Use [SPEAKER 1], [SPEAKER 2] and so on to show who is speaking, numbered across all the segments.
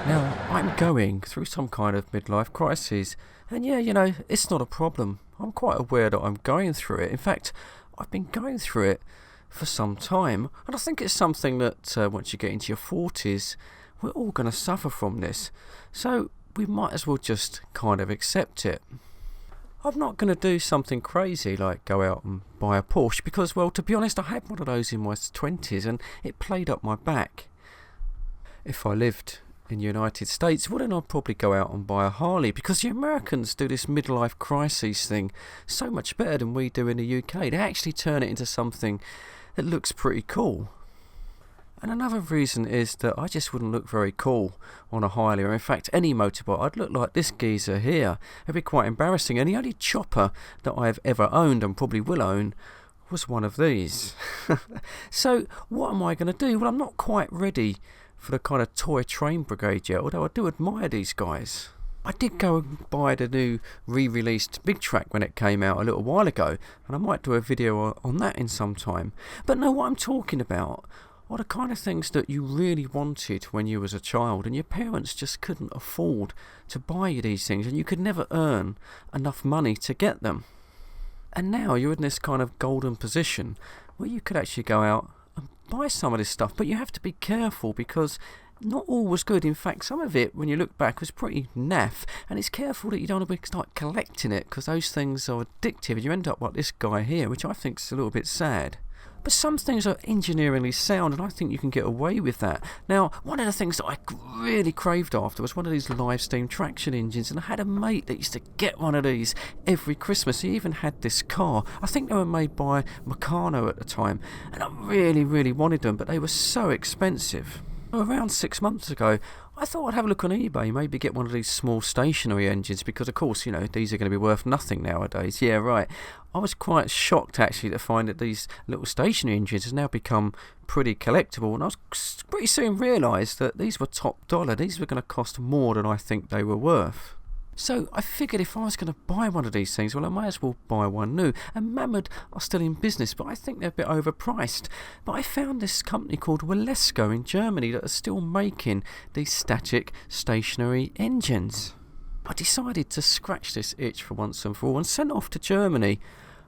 [SPEAKER 1] Now, I'm going through some kind of midlife crisis, and yeah, it's not a problem. I'm quite aware that I'm going through it. In fact, I've been going through it for some time, and I think it's something that once you get into your 40s, we're all going to suffer from this. So we might as well just kind of accept it. I'm not going to do something crazy like go out and buy a Porsche because, well, to be honest, I had one of those in my 20s and it played up my back. If I lived in the United States, wouldn't I probably go out and buy a Harley? Because the Americans do this midlife crisis thing so much better than we do in the UK. They actually turn it into something that looks pretty cool. And another reason is that I just wouldn't look very cool on a Harley, or in fact any motorbike. I'd look like this geezer here. It'd be quite embarrassing. And the only chopper that I've ever owned and probably will own was one of these. So what am I going to do? Well, I'm not quite ready for the kind of toy train brigade yet, although I do admire these guys. I did go and buy the new re-released Big Track when it came out a little while ago, and I might do a video on that in some time. But no, what I'm talking about are the kind of things that you really wanted when you was a child and your parents just couldn't afford to buy you these things, and you could never earn enough money to get them. And now you're in this kind of golden position where you could actually go out and buy some of this stuff, but you have to be careful because not all was good. In fact, some of it, when you look back, was pretty naff, and it's careful that you don't want to start collecting it because those things are addictive and you end up like this guy here, which I think is a little bit sad. But some things are engineeringly sound, and I think you can get away with that. Now, one of the things that I really craved after was one of these live steam traction engines, and I had a mate that used to get one of these every Christmas. He even had this car. I think they were made by Meccano at the time, and I really, really wanted them, but they were so expensive. Around 6 months ago, I thought I'd have a look on eBay, maybe get one of these small stationary engines, because of course, these are going to be worth nothing nowadays. Yeah, right. I was quite shocked actually to find that these little stationary engines have now become pretty collectible, and I was pretty soon realised that these were top dollar. These were going to cost more than I think they were worth. So I figured if I was going to buy one of these things, well, I may as well buy one new. And Mammoth are still in business, but I think they're a bit overpriced. But I found this company called Wilesco in Germany that are still making these static stationary engines. I decided to scratch this itch for once and for all and sent off to Germany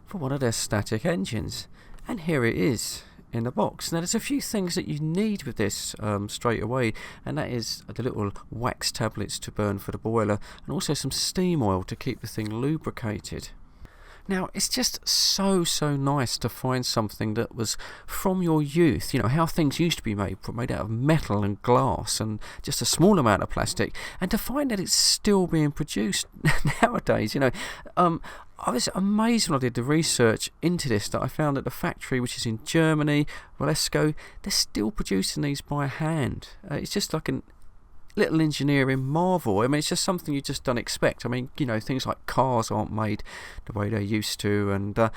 [SPEAKER 1] for one of their static engines. And here it is in the box. Now, there's a few things that you need with this straight away, and that is the little wax tablets to burn for the boiler, and also some steam oil to keep the thing lubricated. Now, it's just so nice to find something that was from your youth, how things used to be made out of metal and glass and just a small amount of plastic, and to find that it's still being produced nowadays. I was amazed when I did the research into this that I found that the factory, which is in Germany, Wilesco, they're still producing these by hand. It's just like a little engineering marvel. I mean, it's just something you just don't expect. I mean, things like cars aren't made the way they used to, and I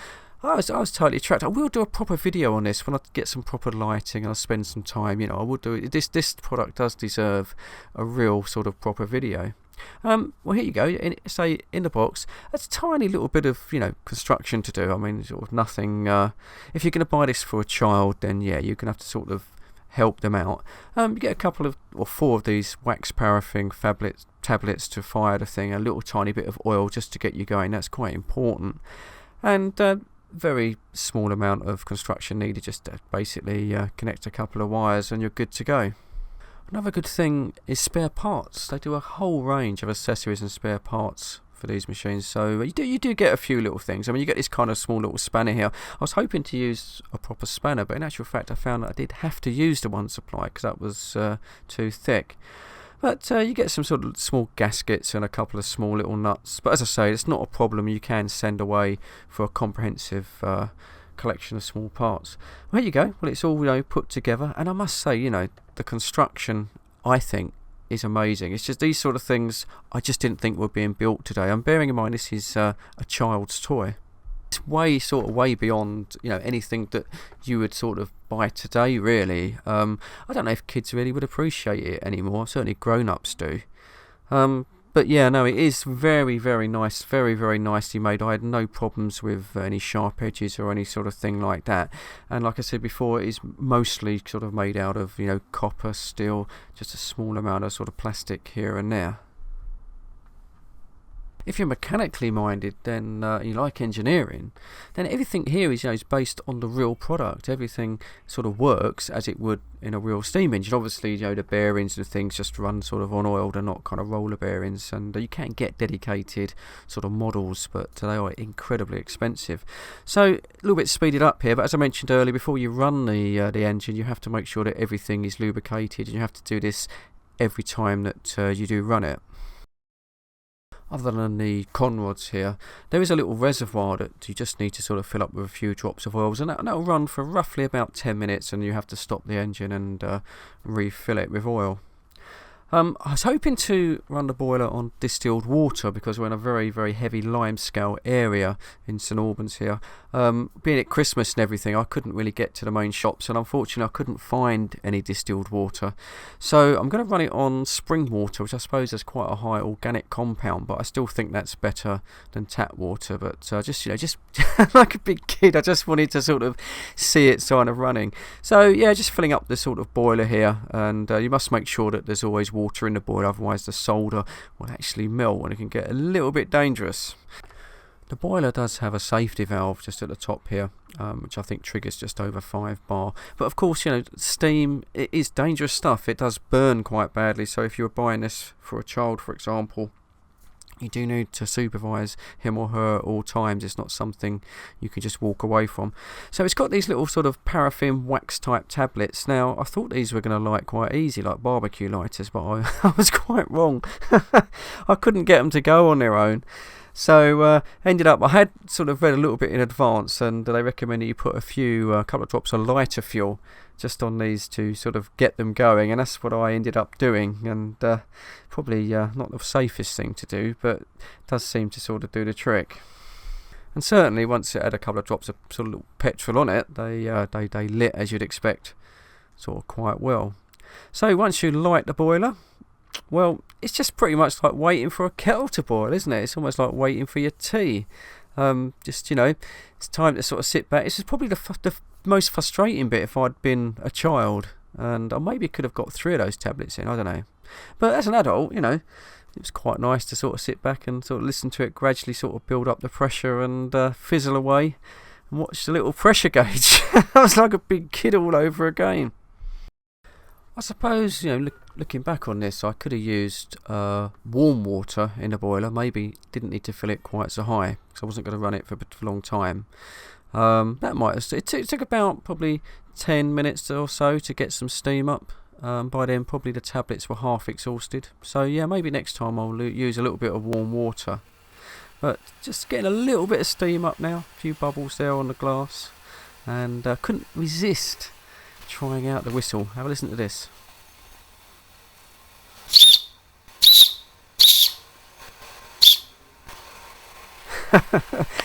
[SPEAKER 1] was totally attracted. I will do a proper video on this when I get some proper lighting and I spend some time. I will do it. This product does deserve a real sort of proper video. Well, here you go. In the box, a tiny little bit of construction to do. I mean, sort of nothing. If you're going to buy this for a child, then yeah, you're going to have to sort of help them out. You get a couple of or four of these wax paraffin tablets to fire the thing. A little tiny bit of oil just to get you going. That's quite important. And very small amount of construction needed. Just to basically connect a couple of wires, and you're good to go. Another good thing is spare parts. They do a whole range of accessories and spare parts for these machines, so you do get a few little things. I mean, you get this kind of small little spanner here. I was hoping to use a proper spanner, but in actual fact I found that I did have to use the one supply because that was too thick. But you get some sort of small gaskets and a couple of small little nuts. But as I say, it's not a problem. You can send away for a comprehensive collection of small parts. Well, here you go. Well, it's all put together, and I must say, the construction, I think, is amazing. It's just these sort of things I just didn't think were being built today. I'm bearing in mind this is a child's toy. It's way beyond anything that you would sort of buy today, really. I don't know if kids really would appreciate it anymore. Certainly grown-ups do. But But yeah, no, it is very, very nice, very, very nicely made. I had no problems with any sharp edges or any sort of thing like that. And like I said before, it is mostly sort of made out of, copper, steel, just a small amount of sort of plastic here and there. If you're mechanically minded, then you like engineering, then everything here is based on the real product. Everything sort of works as it would in a real steam engine. Obviously, the bearings and things just run sort of on oil. They're not kind of roller bearings, and you can get dedicated sort of models, but they are incredibly expensive. So a little bit speeded up here, but as I mentioned earlier, before you run the engine, you have to make sure that everything is lubricated, and you have to do this every time that you do run it. Other than the conrods here, there is a little reservoir that you just need to sort of fill up with a few drops of oils, and that'll run for roughly about 10 minutes, and you have to stop the engine and refill it with oil. I was hoping to run the boiler on distilled water because we're in a very, very heavy limescale area in St Albans here. Being at Christmas and everything, I couldn't really get to the main shops, and unfortunately I couldn't find any distilled water. So I'm going to run it on spring water, which I suppose has quite a high organic compound, but I still think that's better than tap water. But just like a big kid, I just wanted to sort of see it kind of running. So yeah, just filling up the sort of boiler here, and you must make sure that there's always water in the boiler, otherwise the solder will actually melt and it can get a little bit dangerous. The boiler does have a safety valve just at the top here, which I think triggers just over 5 bar. But of course, steam, it is dangerous stuff. It does burn quite badly, so if you're buying this for a child, for example, you do need to supervise him or her at all times. It's not something you can just walk away from. So it's got these little sort of paraffin wax type tablets. Now, I thought these were going to light quite easy, like barbecue lighters, but I was quite wrong. I couldn't get them to go on their own. So ended up, I had sort of read a little bit in advance, and they recommend that you put a couple of drops of lighter fuel just on these to sort of get them going, and that's what I ended up doing, and probably not the safest thing to do, but does seem to sort of do the trick. And certainly once it had a couple of drops of sort of little petrol on it, they lit, as you'd expect, sort of quite well. So once you light the boiler, well, it's just pretty much like waiting for a kettle to boil, isn't it? It's almost like waiting for your tea. It's time to sort of sit back. This is probably the most frustrating bit if I'd been a child, and I maybe could have got 3 of those tablets in, I don't know. But as an adult, it was quite nice to sort of sit back and sort of listen to it gradually sort of build up the pressure and fizzle away and watch the little pressure gauge. I was like a big kid all over again. I suppose, looking back on this, I could have used warm water in the boiler. Maybe didn't need to fill it quite so high because I wasn't going to run it for a long time. It took about probably 10 minutes or so to get some steam up. By then, probably the tablets were half exhausted. So yeah, maybe next time I'll use a little bit of warm water. But just getting a little bit of steam up now. A few bubbles there on the glass, and couldn't resist trying out the whistle. Have a listen to this.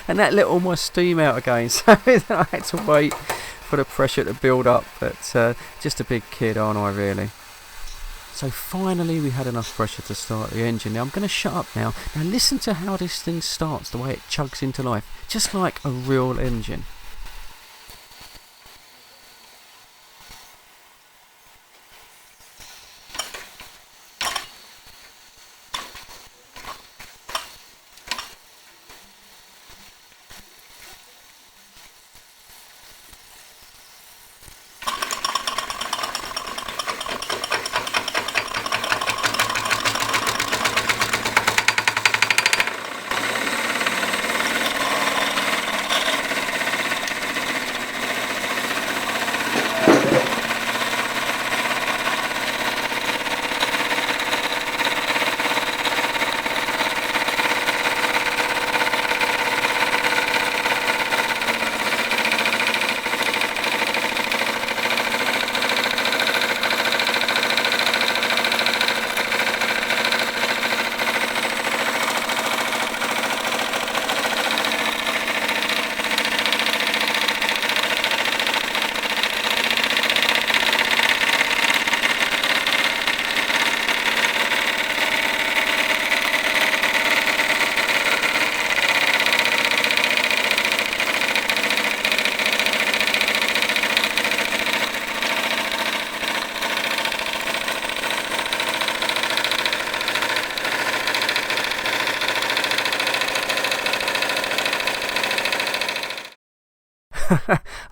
[SPEAKER 1] And that let all my steam out again, so I had to wait for the pressure to build up. But just a big kid, aren't I, really? So finally we had enough pressure to start the engine. Now I'm going to shut up now. Now listen to how this thing starts, the way it chugs into life, just like a real engine.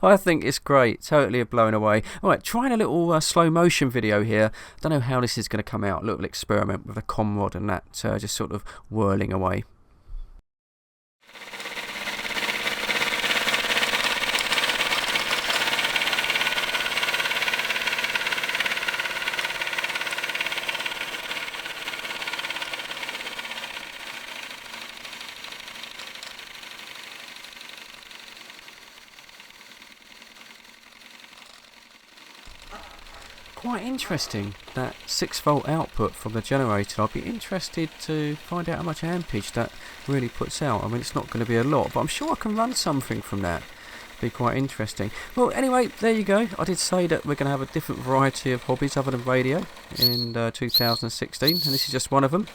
[SPEAKER 1] I think it's great, totally blown away. Alright, trying a little slow motion video here. Don't know how this is going to come out, a little experiment with a com rod and that just sort of whirling away. Quite interesting, that 6-volt output from the generator. I'll be interested to find out how much ampage that really puts out. I mean, it's not going to be a lot, but I'm sure I can run something from that. Be quite interesting. Well, anyway, there you go. I did say that we're going to have a different variety of hobbies other than radio in 2016, and this is just one of them.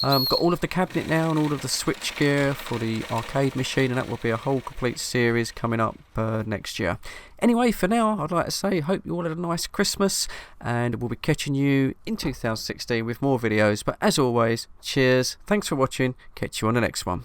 [SPEAKER 1] Got all of the cabinet now and all of the switch gear for the arcade machine, and that will be a whole complete series coming up next year. Anyway, for now, I'd like to say hope you all had a nice Christmas, and we'll be catching you in 2016 with more videos. But as always, cheers, thanks for watching, catch you on the next one.